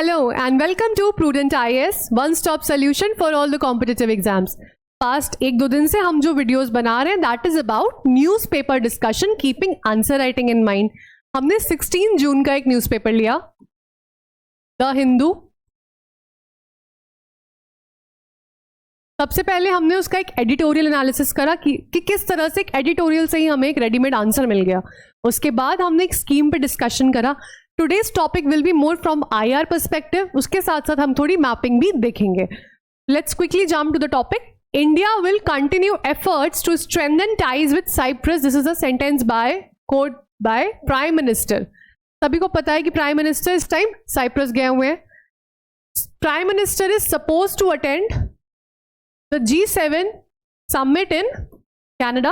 Hello and welcome to Prudent IAS, one stop solution for all the competitive exams. Past एक दो दिन से हम जो वीडियोस बना रहे हैं that is about newspaper discussion keeping answer writing in mind. हमने 16 जून का एक न्यूज़पेपर लिया, द हिंदू. सबसे पहले हमने उसका एक एडिटोरियल एनालिसिस करा कि किस तरह से एक एडिटोरियल से ही हमें एक रेडीमेड आंसर मिल गया. उसके बाद हमने एक स्कीम पे डिस्कशन करा. Today's topic will be more from IR perspective. उसके साथ साथ हम थोड़ी मैपिंग भी देखेंगे. Let's quickly jump to the topic. India will continue efforts to strengthen ties with Cyprus. This is a sentence by quote by prime minister. सभी को पता है कि प्राइम मिनिस्टर इस टाइम साइप्रस गए हुए हैं. Prime minister is suppose to attend the G7 summit in Canada.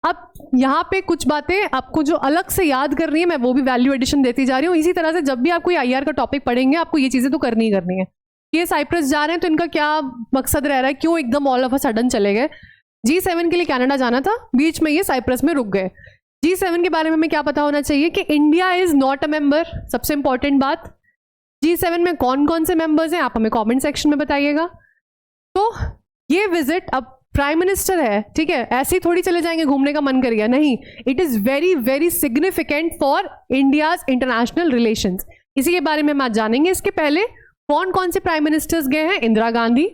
अब यहां पे कुछ बातें आपको जो अलग से याद करनी है, मैं वो भी वैल्यू एडिशन देती जा रही हूं. इसी तरह से जब भी आप कोई आईआर का टॉपिक पढ़ेंगे आपको ये चीजें तो करनी ही करनी है. ये साइप्रस जा रहे हैं तो इनका क्या मकसद रह रहा है, क्यों एकदम ऑल ऑफ अ सडन चले गए. G7 के लिए कनाडा जाना था, बीच में ये साइप्रस में रुक गए. G7 के बारे में हमें क्या पता होना चाहिए कि India is not a member. सबसे इंपॉर्टेंट बात, G7 में कौन कौन से मेंबर्स हैं आप हमें कमेंट सेक्शन में बताइएगा. तो ये विजिट, अब प्राइम मिनिस्टर है, ठीक है, ऐसे ही थोड़ी चले जाएंगे घूमने का मन करिए, नहीं. It is very very significant for India's international relations. इसी के बारे में हम आज जानेंगे. इसके पहले कौन कौन से प्राइम मिनिस्टर्स गए हैं. इंदिरा गांधी,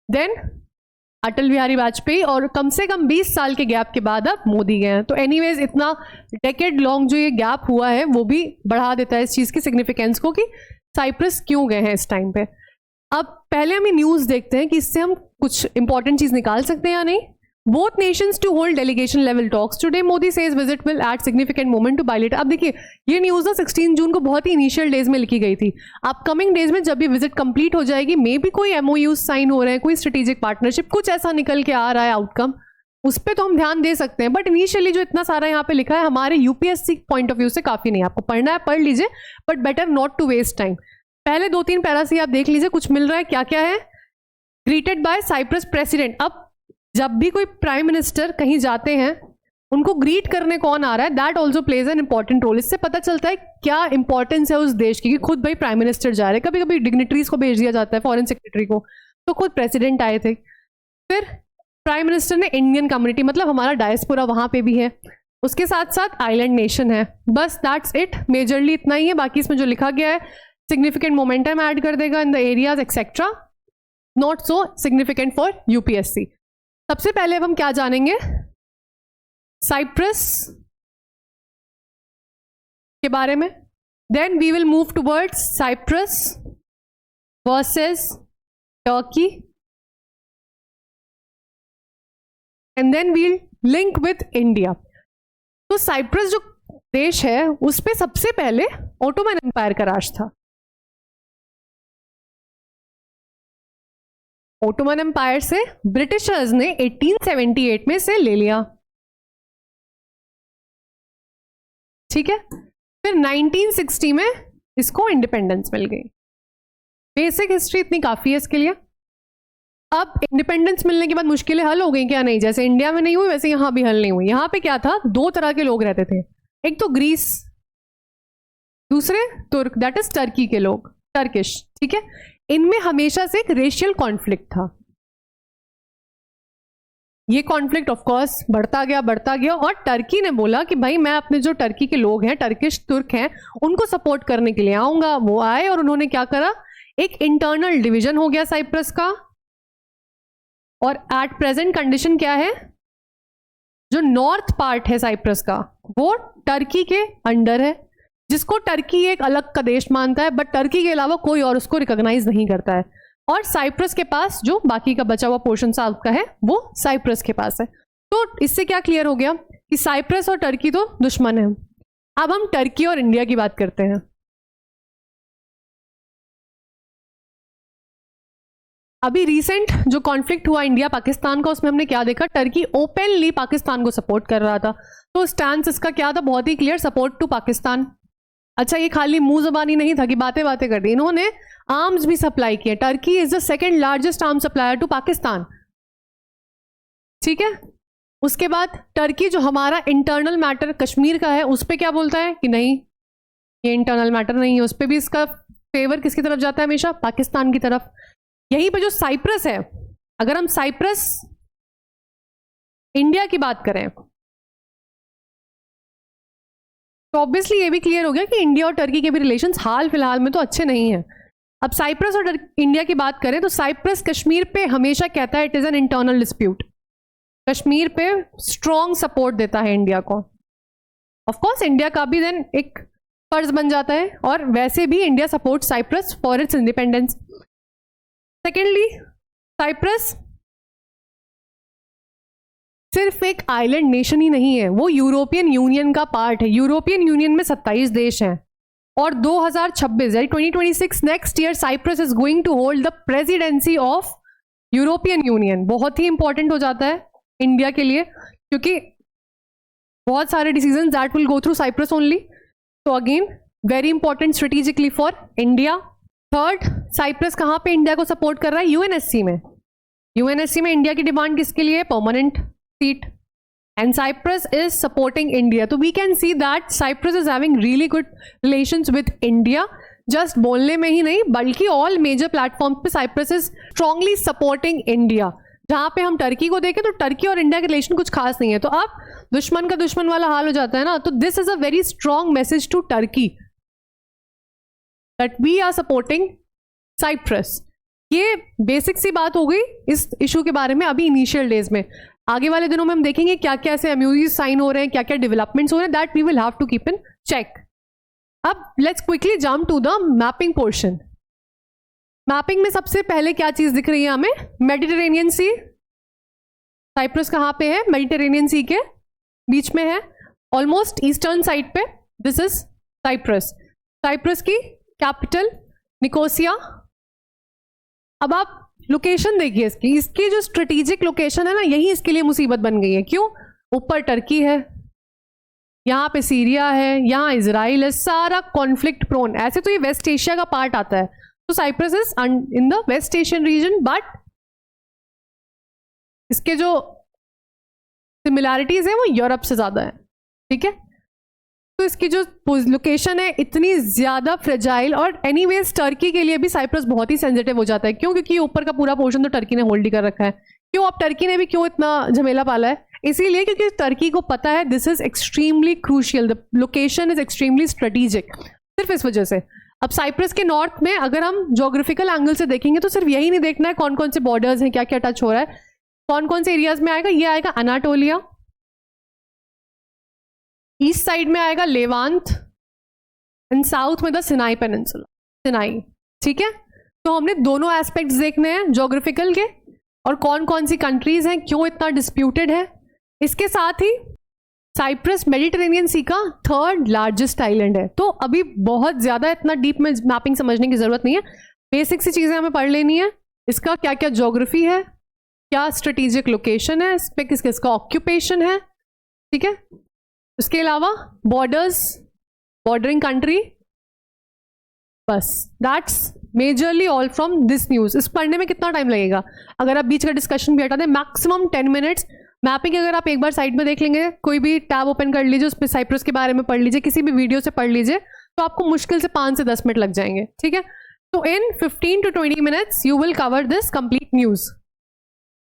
देन अटल बिहारी वाजपेयी, और कम से कम 20 साल के गैप के बाद अब मोदी गए हैं. तो एनीवेज इतना डेकेड लॉन्ग जो ये गैप हुआ है वो भी बढ़ा देता है इस चीज़ की सिग्निफिकेंस को कि साइप्रस क्यों गए हैं इस टाइम पे. अब पहले हम ये न्यूज़ देखते हैं कि इससे हम कुछ इंपॉर्टेंट चीज़ निकाल सकते हैं या नहीं. Both nations to hold delegation level talks today. Modi says visit will add significant moment to bilateral. अब देखिए ये न्यूज़ ना 16 जून को बहुत ही इनिशियल डेज में लिखी गई थी. अपकमिंग डेज में जब ये विजिट कंप्लीट हो जाएगी, मे भी कोई MOU साइन हो रहे हैं, कोई स्ट्रेटेजिक पार्टनरशिप, कुछ ऐसा निकल के आ रहा है आउटकम, उस पर तो हम ध्यान दे सकते हैं. बट इनिशियली जो इतना सारा यहाँ पे लिखा है हमारे UPSC पॉइंट ऑफ व्यू से काफ़ी नहीं. आपको पढ़ना है पढ़ लीजिए, but better not to waste time. पहले 2-3 पैरा से आप देख लीजिए कुछ मिल रहा है. क्या क्या है. Greeted by Cyprus president. अब जब भी कोई प्राइम मिनिस्टर कहीं जाते हैं उनको ग्रीट करने कौन आ रहा है, that also plays an important role. इससे पता चलता है क्या इंपॉर्टेंस है उस देश की, कि खुद भाई प्राइम मिनिस्टर जा रहे हैं. कभी कभी डिग्नेटरीज को भेज दिया जाता है, फॉरेन सेक्रेटरी को, तो खुद प्रेसिडेंट आए थे. फिर प्राइम मिनिस्टर ने इंडियन कम्युनिटी, मतलब हमारा डायस्पोरा वहां पे भी है. उसके साथ साथ आइलैंड नेशन है. बस दैट्स इट, मेजरली इतना ही है. बाकी इसमें जो लिखा गया है सिग्निफिकेंट मोमेंटम ऐड कर देगा in the areas etcetera, not so significant for UPSC. सबसे पहले अब हम क्या जानेंगे साइप्रस के बारे में. Then we will move towards Cyprus versus Turkey, and then we'll link with India. तो साइप्रस जो देश है उस पे सबसे पहले ऑटोमन एम्पायर का राज था. ऑटोमन एम्पायर से ब्रिटिशर्स ने 1878 में से ले लिया, ठीक है. फिर 1960 में इसको इंडिपेंडेंस मिल गई. बेसिक हिस्ट्री इतनी काफी है इसके लिए. अब इंडिपेंडेंस मिलने के बाद मुश्किलें हल हो गई क्या? नहीं. जैसे इंडिया में नहीं हुई वैसे यहां भी हल नहीं हुई. यहां पे क्या था, 2 तरह के लोग रहते थे. एक तो ग्रीस, दूसरे तुर्क, दैट इज टर्की के लोग, टर्किश, ठीक है. इनमें हमेशा से एक रेशियल कॉन्फ्लिक्ट था. ये कॉन्फ्लिक्ट ऑफ कोर्स बढ़ता गया और टर्की ने बोला कि भाई मैं अपने जो टर्की के लोग हैं, टर्किश तुर्क हैं, उनको सपोर्ट करने के लिए आऊंगा. वो आए और उन्होंने क्या करा, एक इंटरनल डिवीजन हो गया साइप्रस का. और एट प्रेजेंट कंडीशन क्या है, जो नॉर्थ पार्ट है साइप्रस का वो टर्की के अंडर है, जिसको टर्की एक अलग का देश मानता है, बट टर्की के अलावा कोई और उसको रिकॉग्नाइज नहीं करता है. और साइप्रस के पास जो बाकी का बचा हुआ पोर्शन साउथ का है वो साइप्रस के पास है. तो इससे क्या क्लियर हो गया कि साइप्रस और टर्की तो दुश्मन है. अब हम टर्की और इंडिया की बात करते हैं. अभी रिसेंट जो कॉन्फ्लिक्ट हुआ इंडिया पाकिस्तान का, उसमें हमने क्या देखा, टर्की ओपनली पाकिस्तान को सपोर्ट कर रहा था. तो स्टैंस इसका क्या था, बहुत ही क्लियर, सपोर्ट टू पाकिस्तान. अच्छा, ये खाली मुंह जबानी नहीं था कि बातें बातें कर दी, इन्होंने आर्म्स भी सप्लाई किए. Turkey is the second largest arm supplier to Pakistan, ठीक है. उसके बाद टर्की जो हमारा इंटरनल मैटर कश्मीर का है उस पर क्या बोलता है कि नहीं, ये इंटरनल मैटर नहीं है, उस पर भी इसका फेवर किसकी तरफ जाता है? हमेशा पाकिस्तान की तरफ। यहीं पे जो साइप्रस है, अगर हम साइप्रस इंडिया की बात करें तो ऑब्वियसली ये भी क्लियर हो गया कि इंडिया और टर्की के भी रिलेशंस हाल फिलहाल में तो अच्छे नहीं हैं। अब साइप्रस और इंडिया की बात करें तो साइप्रस कश्मीर पे हमेशा कहता है it is an internal dispute. Kashmir पे स्ट्रॉन्ग सपोर्ट देता है इंडिया को। ऑफ कोर्स इंडिया का भी देन एक फर्ज बन जाता है, और वैसे भी India support Cyprus for its independence. Secondly, Cyprus सिर्फ एक आइलैंड नेशन ही नहीं है, वो यूरोपियन यूनियन का पार्ट है। यूरोपियन यूनियन में 27 देश हैं, और 2026 यानी 2026 next year Cyprus is going to hold the presidency of European Union. बहुत ही इंपॉर्टेंट हो जाता है इंडिया के लिए, क्योंकि बहुत सारे decision that will go through Cyprus only. तो again very important strategically for India. Third, Cyprus कहाँ पे इंडिया को सपोर्ट कर रहा है? यूएनएससी में। यूएनएससी में इंडिया की डिमांड किसके लिए? Permanent seat, and Cyprus is supporting India. तो we can see that Cyprus is having really good relations with India, just बोलने में ही नहीं बल्कि ऑल मेजर प्लेटफॉर्म पे Cyprus is strongly supporting India. जहां पे हम टर्की को देखें तो टर्की और इंडिया के रिलेशन कुछ खास नहीं है, तो अब दुश्मन का दुश्मन वाला हाल हो जाता है ना। तो this is a very strong message to Turkey that we are supporting Cyprus. ये बेसिक सी बात हो गई इस इशू के बारे में अभी इनिशियल डेज में। आगे वाले दिनों में हम देखेंगे क्या क्या ऐसे एमओयूज साइन हो रहे हैं, क्या क्या डेवलपमेंट्स हो रहे हैं, that we will have to keep in check. अब let's quickly jump to the mapping portion. Mapping में सबसे पहले क्या चीज दिख रही है हमें? मेडिटेरेनियन सी। साइप्रस कहाँ पे है? मेडिटेरेनियन सी के बीच में है, ऑलमोस्ट ईस्टर्न साइड पे। This is Cyprus. साइप्रस की कैपिटल निकोसिया। अब आप लोकेशन देखिए इसकी, इसकी जो स्ट्रेटेजिक लोकेशन है ना, यही इसके लिए मुसीबत बन गई है। क्यों? ऊपर टर्की है, यहाँ पे सीरिया है, यहाँ इजराइल है, सारा कॉन्फ्लिक्ट प्रोन। ऐसे तो ये वेस्ट एशिया का पार्ट आता है, तो Cyprus is in the west Asian region, but इसके जो सिमिलैरिटीज है वो यूरोप से ज्यादा है। ठीक है, तो इसकी जो लोकेशन है इतनी ज्यादा फ्रेजाइल, और एनीवेज टर्की के लिए भी साइप्रस बहुत ही सेंसिटिव हो जाता है। क्यों? क्योंकि ऊपर का पूरा पोर्शन तो टर्की ने होल्ड ही कर रखा है। क्यों? अब टर्की ने भी क्यों इतना झमेला पाला है? इसीलिए क्योंकि टर्की को पता है this is extremely crucial, the location is extremely strategic. सिर्फ इस वजह से अब साइप्रस के नॉर्थ में अगर हम ज्योग्राफिकल एंगल से देखेंगे तो सिर्फ यही नहीं देखना है कौन कौन से बॉर्डर्स हैं, क्या क्या टच हो रहा है, कौन कौन से एरियाज में आएगा। ये आएगा अनाटोलिया, ईस्ट साइड में आएगा लेवांत, एंड साउथ में द सिनाई पेनिनसुला, सिनाई। ठीक है, तो हमने दोनों एस्पेक्ट्स देखने हैं ज्योग्राफिकल के, और कौन कौन सी कंट्रीज हैं, क्यों इतना डिस्प्यूटेड है। इसके साथ ही साइप्रस मेडिटेरेनियन सी का थर्ड लार्जेस्ट आइलैंड है। तो अभी बहुत ज्यादा इतना डीप में मैपिंग समझने की जरूरत नहीं है, बेसिक सी चीजें हमें पढ़ लेनी है। इसका क्या क्या ज्योग्राफी है, क्या स्ट्रेटेजिक लोकेशन है, इस पे किस किसका ऑक्यूपेशन है। ठीक है, उसके अलावा बॉर्डर्स, बॉर्डरिंग कंट्री, बस that's majorly all from this news. इस पढ़ने में कितना टाइम लगेगा? अगर आप बीच का डिस्कशन भी हटा दें, मैक्सिमम 10 मिनट्स। मैपिंग अगर आप एक बार साइड में देख लेंगे, कोई भी टैब ओपन कर लीजिए, उस पर साइप्रस के बारे में पढ़ लीजिए, किसी भी वीडियो से पढ़ लीजिए, तो आपको मुश्किल से 5 से 10 मिनट लग जाएंगे। ठीक है, तो इन 15 to 20 minutes you will cover this complete news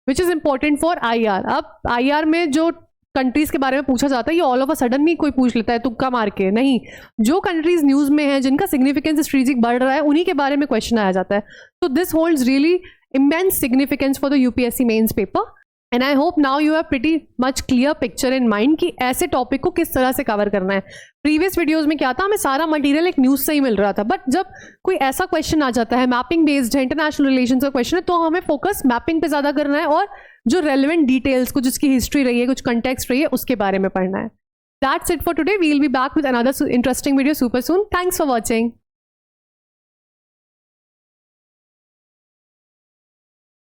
which is important for IR। अब IR में जो कंट्रीज के बारे में पूछा जाता है, ये ऑल ऑफ अ सडन नहीं कोई पूछ लेता है तुक्का मार के, नहीं। जो कंट्रीज न्यूज में है, जिनका सिग्निफिकेंस स्ट्रेटेजिक बढ़ रहा है, उन्हीं के बारे में क्वेश्चन आया जाता है। तो this holds really immense significance for the UPSC mains paper, and I hope now you have pretty much clear picture in mind कि ऐसे टॉपिक को किस तरह से कवर करना है। प्रीवियस वीडियोस में क्या था, हमें सारा मटेरियल एक न्यूज से ही मिल रहा था, बट जब कोई ऐसा क्वेश्चन आ जाता है, मैपिंग बेस्ड है, इंटरनेशनल रिलेशंस का क्वेश्चन है, तो हमें फोकस मैपिंग पे ज्यादा करना है, और जो रेलेवेंट डिटेल्स, कुछ उसकी हिस्ट्री रही है, कुछ कंटेक्स्ट रही है, उसके बारे में पढ़ना है। That's it for today, we will be back with another interesting video super soon. Thanks for watching.